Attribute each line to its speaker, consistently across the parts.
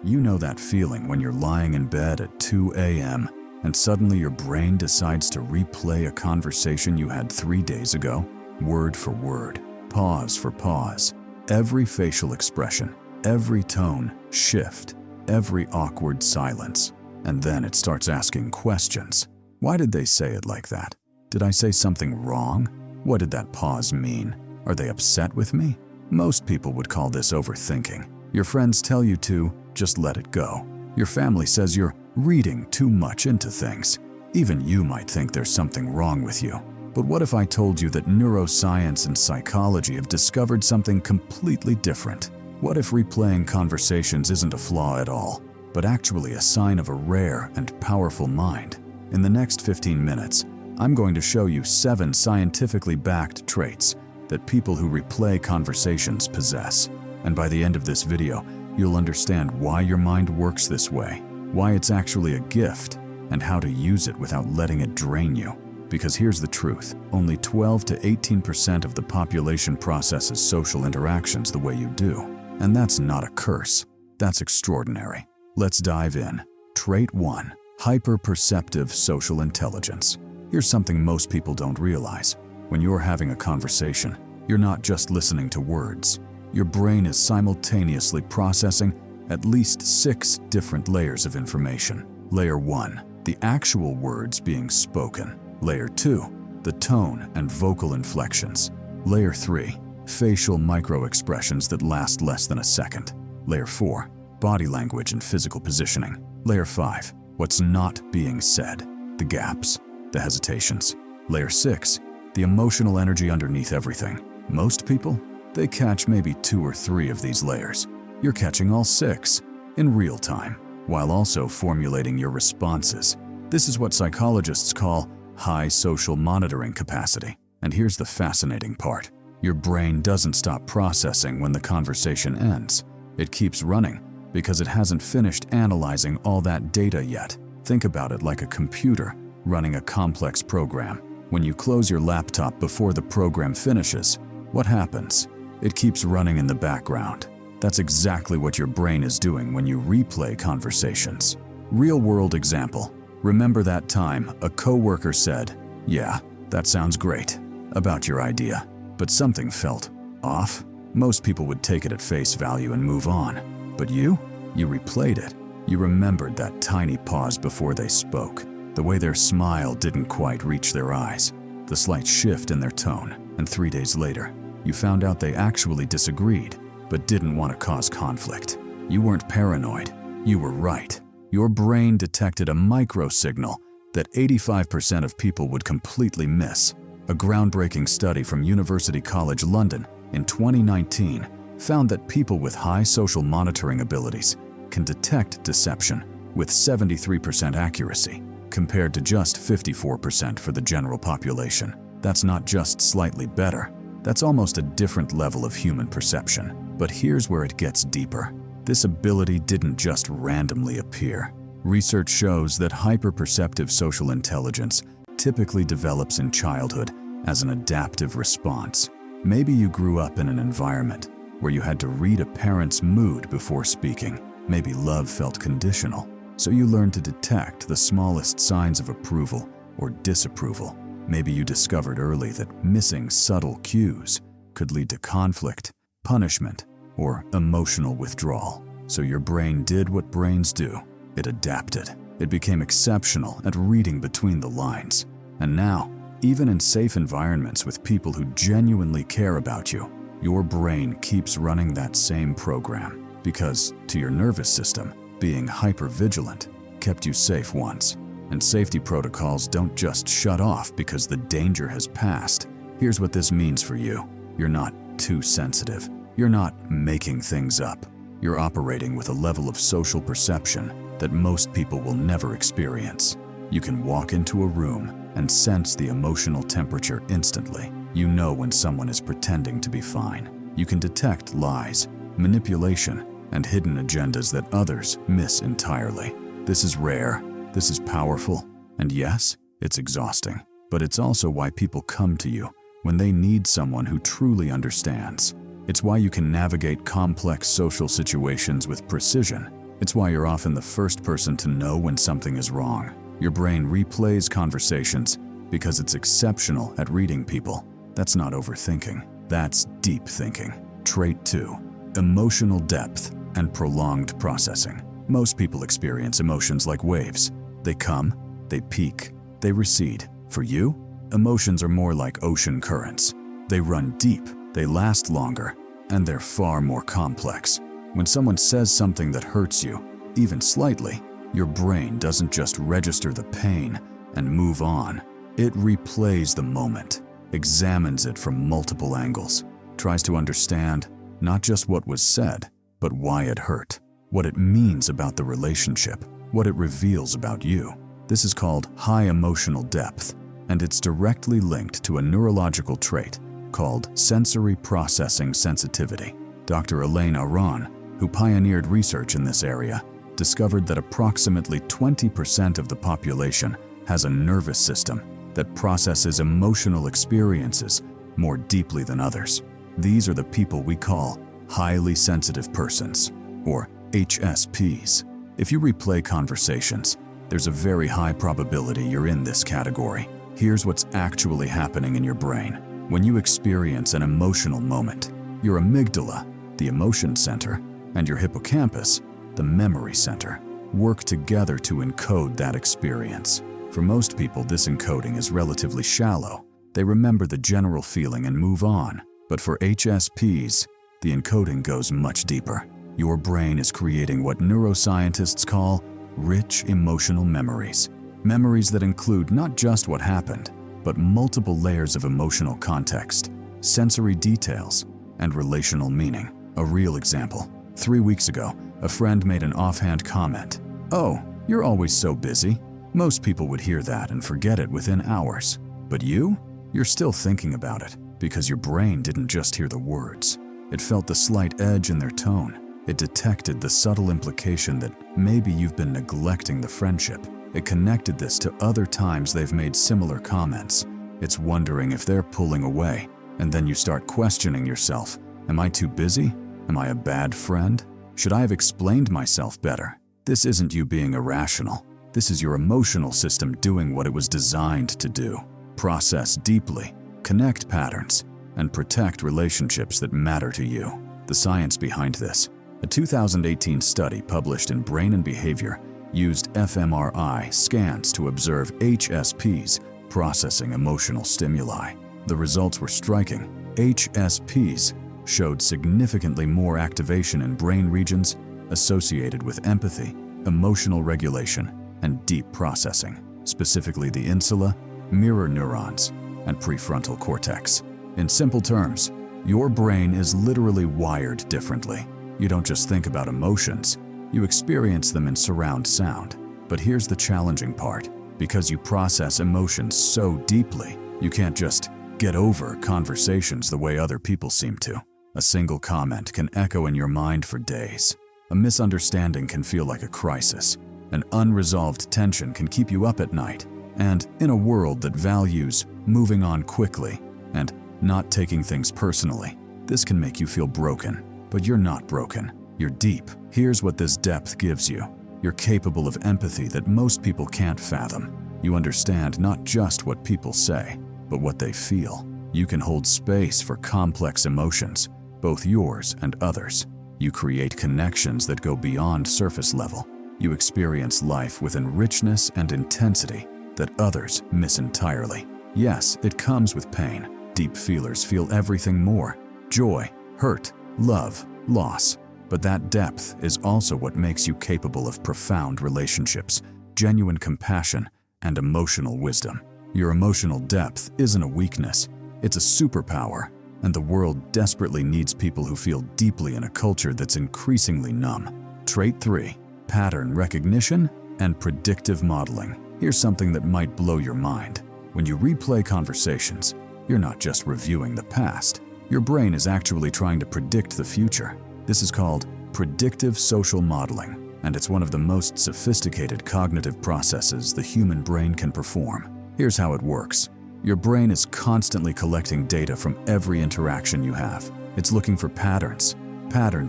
Speaker 1: You know that feeling when you're lying in bed at 2 a.m. and suddenly your brain decides to replay a conversation you had 3 days ago, word for word, pause for pause. Every facial expression, every tone shift, every awkward silence. And then it starts asking questions. Why did they say it like that? Did I say something wrong? What did that pause mean? Are they upset with me? Most people would call this overthinking. Your friends tell you to just let it go. Your family says you're reading too much into things. Even you might think there's something wrong with you. But what if I told you that neuroscience and psychology have discovered something completely different? What if replaying conversations isn't a flaw at all, but actually a sign of a rare and powerful mind? In the next 15 minutes, I'm going to show you 7 scientifically backed traits that people who replay conversations possess. And by the end of this video, you'll understand why your mind works this way, why it's actually a gift, and how to use it without letting it drain you. Because here's the truth, only 12 to 18% of the population processes social interactions the way you do. And that's not a curse. That's extraordinary. Let's dive in. Trait 1. Hyperperceptive social intelligence. Here's something most people don't realize. When you're having a conversation, you're not just listening to words. Your brain is simultaneously processing at least 6 different layers of information. Layer 1. The actual words being spoken. Layer 2. The tone and vocal inflections. Layer 3. Facial micro-expressions that last less than a second. Layer 4. Body language and physical positioning. Layer 5. What's not being said. The gaps, the hesitations. Layer 6. The emotional energy underneath everything. Most people, they catch maybe 2 or 3 of these layers. You're catching all 6 in real time, while also formulating your responses. This is what psychologists call high social monitoring capacity. And here's the fascinating part. Your brain doesn't stop processing when the conversation ends. It keeps running because it hasn't finished analyzing all that data yet. Think about it like a computer running a complex program. When you close your laptop before the program finishes, what happens? It keeps running in the background. That's exactly what your brain is doing when you replay conversations. Real-world example. Remember that time a coworker said, "Yeah, that sounds great," about your idea, but something felt off? Most people would take it at face value and move on. But you replayed it. You remembered that tiny pause before they spoke, the way their smile didn't quite reach their eyes, the slight shift in their tone, and 3 days later, you found out they actually disagreed, but didn't want to cause conflict. You weren't paranoid. You were right. Your brain detected a micro-signal that 85% of people would completely miss. A groundbreaking study from University College London in 2019 found that people with high social monitoring abilities can detect deception with 73% accuracy, compared to just 54% for the general population. That's not just slightly better. That's almost a different level of human perception. But here's where it gets deeper. This ability didn't just randomly appear. Research shows that hyperperceptive social intelligence typically develops in childhood as an adaptive response. Maybe you grew up in an environment where you had to read a parent's mood before speaking. Maybe love felt conditional, so you learned to detect the smallest signs of approval or disapproval. Maybe you discovered early that missing subtle cues could lead to conflict, punishment, or emotional withdrawal. So your brain did what brains do. It adapted. It became exceptional at reading between the lines. And now, even in safe environments with people who genuinely care about you, your brain keeps running that same program. Because, to your nervous system, being hypervigilant kept you safe once. And safety protocols don't just shut off because the danger has passed. Here's what this means for you. You're not too sensitive. You're not making things up. You're operating with a level of social perception that most people will never experience. You can walk into a room and sense the emotional temperature instantly. You know when someone is pretending to be fine. You can detect lies, manipulation, and hidden agendas that others miss entirely. This is rare, this is powerful, and yes, it's exhausting. But it's also why people come to you when they need someone who truly understands. It's why you can navigate complex social situations with precision, It's why you're often the first person to know when something is wrong. Your brain replays conversations because it's exceptional at reading people. That's not overthinking. That's deep thinking. Trait 2. Emotional depth and prolonged processing. Most people experience emotions like waves. They come, they peak, they recede. For you, emotions are more like ocean currents. They run deep, they last longer, and they're far more complex. When someone says something that hurts you, even slightly, your brain doesn't just register the pain and move on. It replays the moment, examines it from multiple angles, tries to understand not just what was said, but why it hurt, what it means about the relationship, what it reveals about you. This is called high emotional depth, and it's directly linked to a neurological trait called sensory processing sensitivity. Dr. Elaine Aron, who pioneered research in this area, discovered that approximately 20% of the population has a nervous system that processes emotional experiences more deeply than others. These are the people we call highly sensitive persons, or HSPs. If you replay conversations, there's a very high probability you're in this category. Here's what's actually happening in your brain. When you experience an emotional moment, your amygdala, the emotion center, and your hippocampus, the memory center, work together to encode that experience. For most people, this encoding is relatively shallow. They remember the general feeling and move on. But for HSPs, the encoding goes much deeper. Your brain is creating what neuroscientists call rich emotional memories. Memories that include not just what happened, but multiple layers of emotional context, sensory details, and relational meaning. A real example. 3 weeks ago, a friend made an offhand comment. "Oh, you're always so busy." Most people would hear that and forget it within hours. But you're still thinking about it because your brain didn't just hear the words. It felt the slight edge in their tone. It detected the subtle implication that maybe you've been neglecting the friendship. It connected this to other times they've made similar comments. It's wondering if they're pulling away, and then you start questioning yourself. Am I too busy? Am I a bad friend? Should I have explained myself better? This isn't you being irrational. This is your emotional system doing what it was designed to do. Process deeply, connect patterns, and protect relationships that matter to you. The science behind this. A 2018 study published in Brain and Behavior used fMRI scans to observe HSPs processing emotional stimuli. The results were striking. HSPs showed significantly more activation in brain regions associated with empathy, emotional regulation, and deep processing, specifically the insula, mirror neurons, and prefrontal cortex. In simple terms, your brain is literally wired differently. You don't just think about emotions, you experience them in surround sound. But here's the challenging part. Because you process emotions so deeply, you can't just get over conversations the way other people seem to. A single comment can echo in your mind for days. A misunderstanding can feel like a crisis. An unresolved tension can keep you up at night. And in a world that values moving on quickly and not taking things personally, this can make you feel broken. But you're not broken. You're deep. Here's what this depth gives you. You're capable of empathy that most people can't fathom. You understand not just what people say, but what they feel. You can hold space for complex emotions, both yours and others. You create connections that go beyond surface level. You experience life with richness and intensity that others miss entirely. Yes, it comes with pain. Deep feelers feel everything more: joy, hurt, love, loss. But that depth is also what makes you capable of profound relationships, genuine compassion, and emotional wisdom. Your emotional depth isn't a weakness, it's a superpower, and the world desperately needs people who feel deeply in a culture that's increasingly numb. Trait 3. Pattern recognition and predictive modeling. Here's something that might blow your mind. When you replay conversations, you're not just reviewing the past. Your brain is actually trying to predict the future. This is called predictive social modeling, and it's one of the most sophisticated cognitive processes the human brain can perform. Here's how it works. Your brain is constantly collecting data from every interaction you have. It's looking for patterns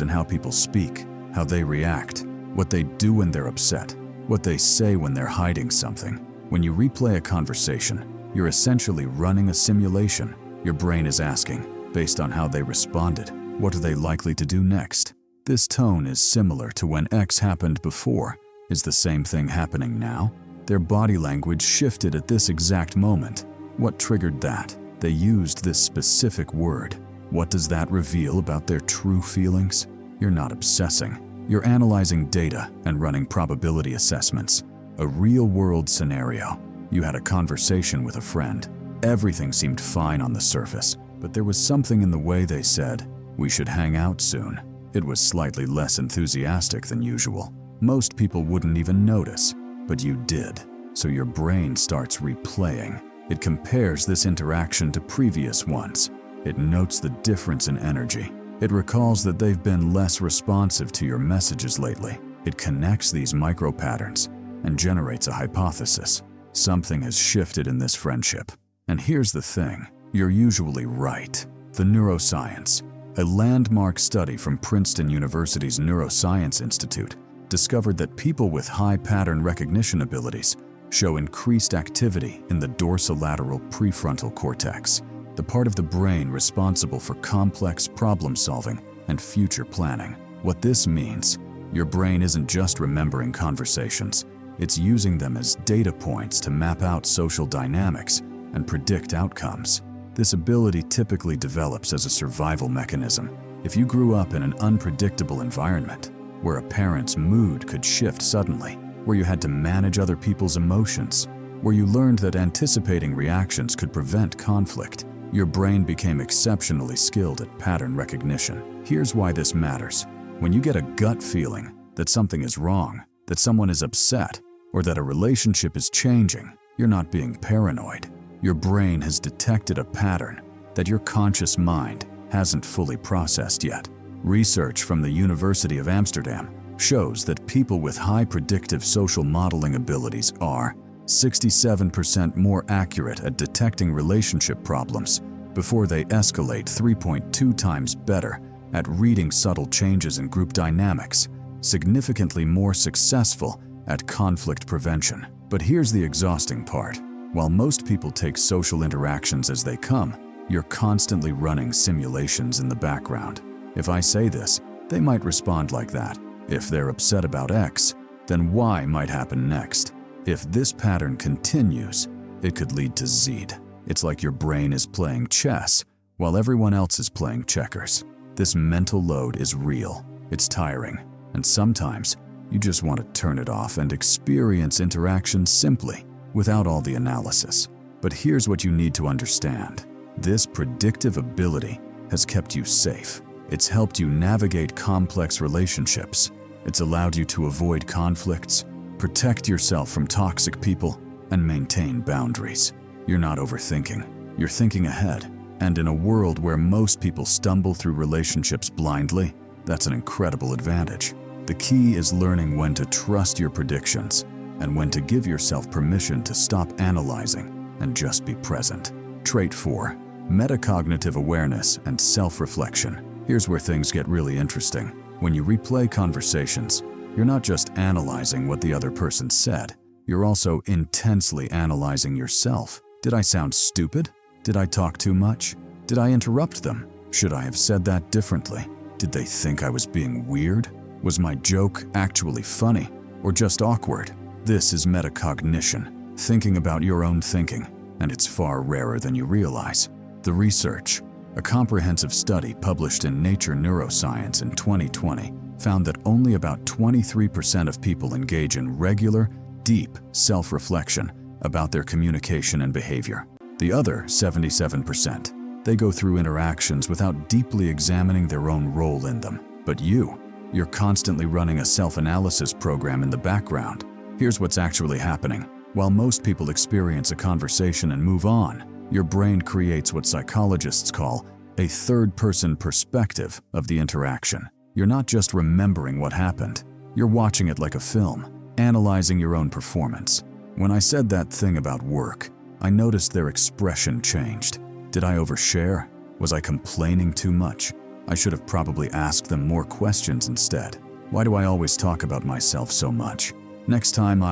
Speaker 1: in how people speak, how they react, what they do when they're upset, what they say when they're hiding something. When you replay a conversation, you're essentially running a simulation. Your brain is asking, based on how they responded, what are they likely to do next? This tone is similar to when X happened before. Is the same thing happening now? Their body language shifted at this exact moment. What triggered that? They used this specific word. What does that reveal about their true feelings? You're not obsessing. You're analyzing data and running probability assessments. A real-world scenario. You had a conversation with a friend. Everything seemed fine on the surface, but there was something in the way they said, "We should hang out soon." It was slightly less enthusiastic than usual. Most people wouldn't even notice, but you did. So your brain starts replaying. It compares this interaction to previous ones. It notes the difference in energy. It recalls that they've been less responsive to your messages lately. It connects these micro-patterns and generates a hypothesis. Something has shifted in this friendship. And here's the thing, you're usually right. The neuroscience, a landmark study from Princeton University's Neuroscience Institute, discovered that people with high pattern recognition abilities show increased activity in the dorsolateral prefrontal cortex, the part of the brain responsible for complex problem solving and future planning. What this means, your brain isn't just remembering conversations, it's using them as data points to map out social dynamics and predict outcomes. This ability typically develops as a survival mechanism. If you grew up in an unpredictable environment, where a parent's mood could shift suddenly, where you had to manage other people's emotions, where you learned that anticipating reactions could prevent conflict, your brain became exceptionally skilled at pattern recognition. Here's why this matters. When you get a gut feeling that something is wrong, that someone is upset, or that a relationship is changing, you're not being paranoid. Your brain has detected a pattern that your conscious mind hasn't fully processed yet. Research from the University of Amsterdam shows that people with high predictive social modeling abilities are 67% more accurate at detecting relationship problems before they escalate, 3.2 times better at reading subtle changes in group dynamics, significantly more successful at conflict prevention. But here's the exhausting part. While most people take social interactions as they come, you're constantly running simulations in the background. If I say this, they might respond like that. If they're upset about X, then Y might happen next. If this pattern continues, it could lead to Z. It's like your brain is playing chess while everyone else is playing checkers. This mental load is real, it's tiring, and sometimes you just want to turn it off and experience interaction simply, without all the analysis. But here's what you need to understand. This predictive ability has kept you safe. It's helped you navigate complex relationships. It's allowed you to avoid conflicts, protect yourself from toxic people, and maintain boundaries. You're not overthinking. You're thinking ahead. And in a world where most people stumble through relationships blindly, that's an incredible advantage. The key is learning when to trust your predictions and when to give yourself permission to stop analyzing and just be present. Trait 4. Metacognitive awareness and self-reflection. Here's where things get really interesting. When you replay conversations, you're not just analyzing what the other person said, you're also intensely analyzing yourself. Did I sound stupid? Did I talk too much? Did I interrupt them? Should I have said that differently? Did they think I was being weird? Was my joke actually funny or just awkward? This is metacognition, thinking about your own thinking, and it's far rarer than you realize. The research, a comprehensive study published in Nature Neuroscience in 2020, found that only about 23% of people engage in regular, deep self-reflection about their communication and behavior. The other 77%, they go through interactions without deeply examining their own role in them. But you're constantly running a self-analysis program in the background. Here's what's actually happening. While most people experience a conversation and move on, your brain creates what psychologists call a third-person perspective of the interaction. You're not just remembering what happened, you're watching it like a film, analyzing your own performance. When I said that thing about work, I noticed their expression changed. Did I overshare? Was I complaining too much? I should have probably asked them more questions instead. Why do I always talk about myself so much? Next time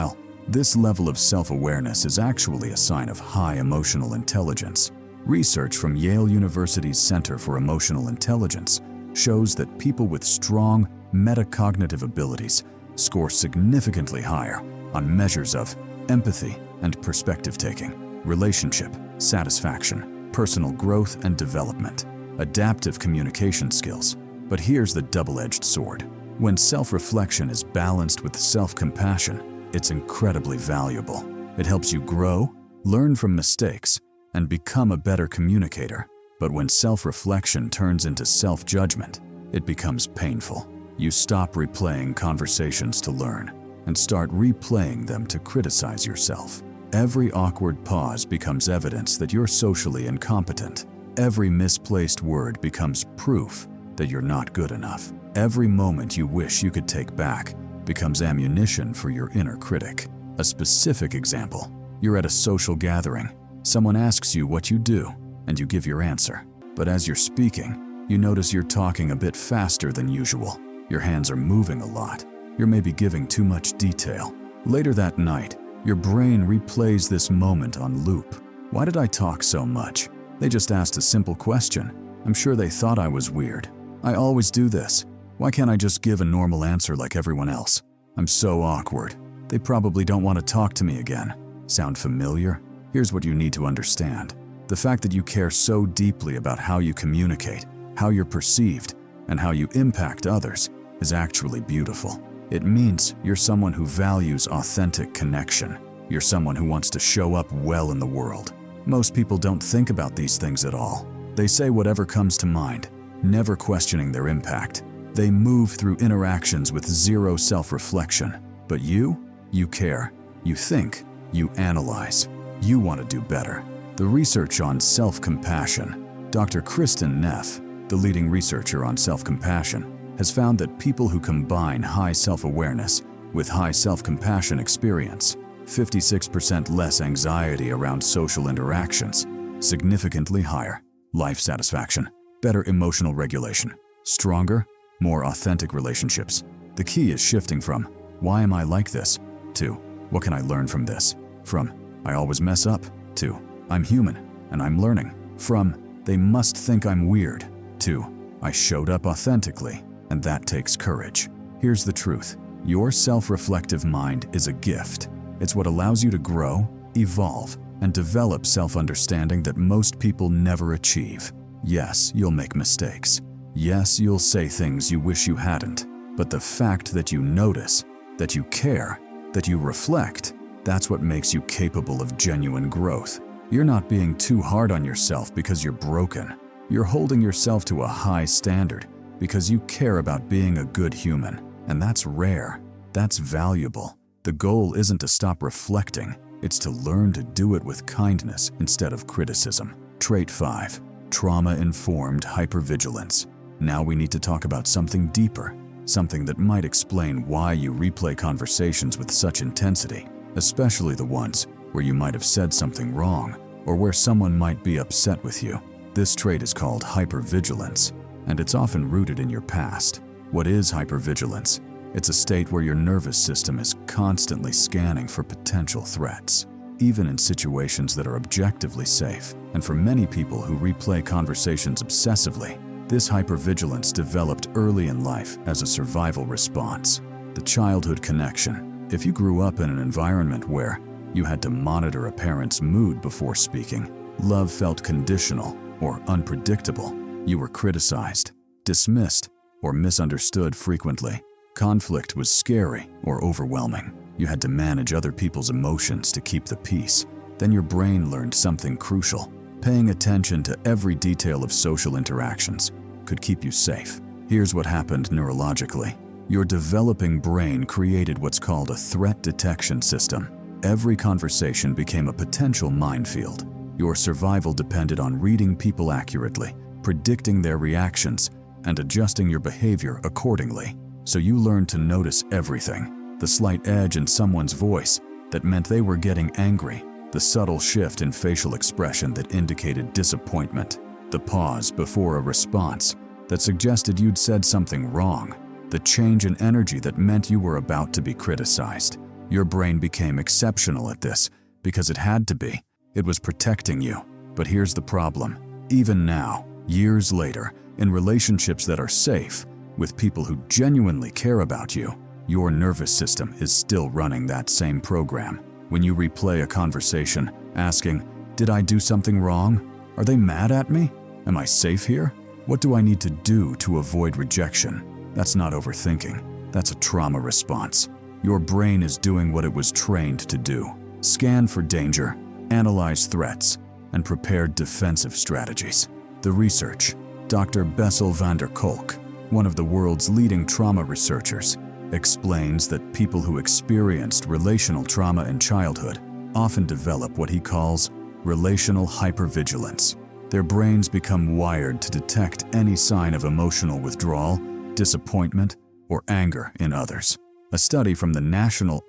Speaker 1: This level of self-awareness is actually a sign of high emotional intelligence. Research from Yale University's Center for Emotional Intelligence shows that people with strong metacognitive abilities score significantly higher on measures of empathy and perspective-taking, relationship, satisfaction, personal growth and development, adaptive communication skills. But here's the double-edged sword. When self-reflection is balanced with self-compassion, it's incredibly valuable. It helps you grow, learn from mistakes, and become a better communicator. But when self-reflection turns into self-judgment, it becomes painful. You stop replaying conversations to learn and start replaying them to criticize yourself. Every awkward pause becomes evidence that you're socially incompetent. Every misplaced word becomes proof that you're not good enough. Every moment you wish you could take back becomes ammunition for your inner critic. A specific example: you're at a social gathering. Someone asks you what you do, and you give your answer. But as you're speaking, you notice you're talking a bit faster than usual. Your hands are moving a lot. You're maybe giving too much detail. Later that night, your brain replays this moment on loop. Why did I talk so much? They just asked a simple question. I'm sure they thought I was weird. I always do this. Why can't I just give a normal answer like everyone else? I'm so awkward. They probably don't want to talk to me again. Sound familiar? Here's what you need to understand. The fact that you care so deeply about how you communicate, how you're perceived, and how you impact others is actually beautiful. It means you're someone who values authentic connection. You're someone who wants to show up well in the world. Most people don't think about these things at all. They say whatever comes to mind, never questioning their impact. They move through interactions with zero self-reflection. But you care. You think. You analyze. You want to do better. The research on self-compassion. Dr. Kristen Neff, the leading researcher on self-compassion, has found that people who combine high self-awareness with high self-compassion experience 56% less anxiety around social interactions, significantly higher life satisfaction, better emotional regulation, stronger, more authentic relationships. The key is shifting from, "Why am I like this?" to, "What can I learn from this?" From, "I always mess up," to, "I'm human and I'm learning." From, "They must think I'm weird," to, "I showed up authentically," and that takes courage. Here's the truth. Your self-reflective mind is a gift. It's what allows you to grow, evolve, and develop self-understanding that most people never achieve. Yes, you'll make mistakes. Yes, you'll say things you wish you hadn't. But the fact that you notice, that you care, that you reflect, that's what makes you capable of genuine growth. You're not being too hard on yourself because you're broken. You're holding yourself to a high standard because you care about being a good human. And that's rare. That's valuable. The goal isn't to stop reflecting. It's to learn to do it with kindness instead of criticism. Trait 5. Trauma-informed hypervigilance. Now we need to talk about something deeper, something that might explain why you replay conversations with such intensity, especially the ones where you might have said something wrong or where someone might be upset with you. This trait is called hypervigilance, and it's often rooted in your past. What is hypervigilance? It's a state where your nervous system is constantly scanning for potential threats, even in situations that are objectively safe. And for many people who replay conversations obsessively, this hypervigilance developed early in life as a survival response. The childhood connection. If you grew up in an environment where you had to monitor a parent's mood before speaking, love felt conditional or unpredictable, you were criticized, dismissed, or misunderstood frequently. Conflict was scary or overwhelming. You had to manage other people's emotions to keep the peace. Then your brain learned something crucial. Paying attention to every detail of social interactions could keep you safe. Here's what happened neurologically. Your developing brain created what's called a threat detection system. Every conversation became a potential minefield. Your survival depended on reading people accurately, predicting their reactions, and adjusting your behavior accordingly. So you learned to notice everything. The slight edge in someone's voice that meant they were getting angry, the subtle shift in facial expression that indicated disappointment, the pause before a response that suggested you'd said something wrong, the change in energy that meant you were about to be criticized. Your brain became exceptional at this because it had to be. It was protecting you. But here's the problem. Even now, years later, in relationships that are safe, with people who genuinely care about you, your nervous system is still running that same program. When you replay a conversation, asking, "Did I do something wrong? Are they mad at me? Am I safe here? What do I need to do to avoid rejection?" That's not overthinking. That's a trauma response. Your brain is doing what it was trained to do. Scan for danger, analyze threats, and prepare defensive strategies. The research, Dr. Bessel van der Kolk, one of the world's leading trauma researchers, explains that people who experienced relational trauma in childhood often develop what he calls relational hypervigilance. Their brains become wired to detect any sign of emotional withdrawal, disappointment, or anger in others. A study from the National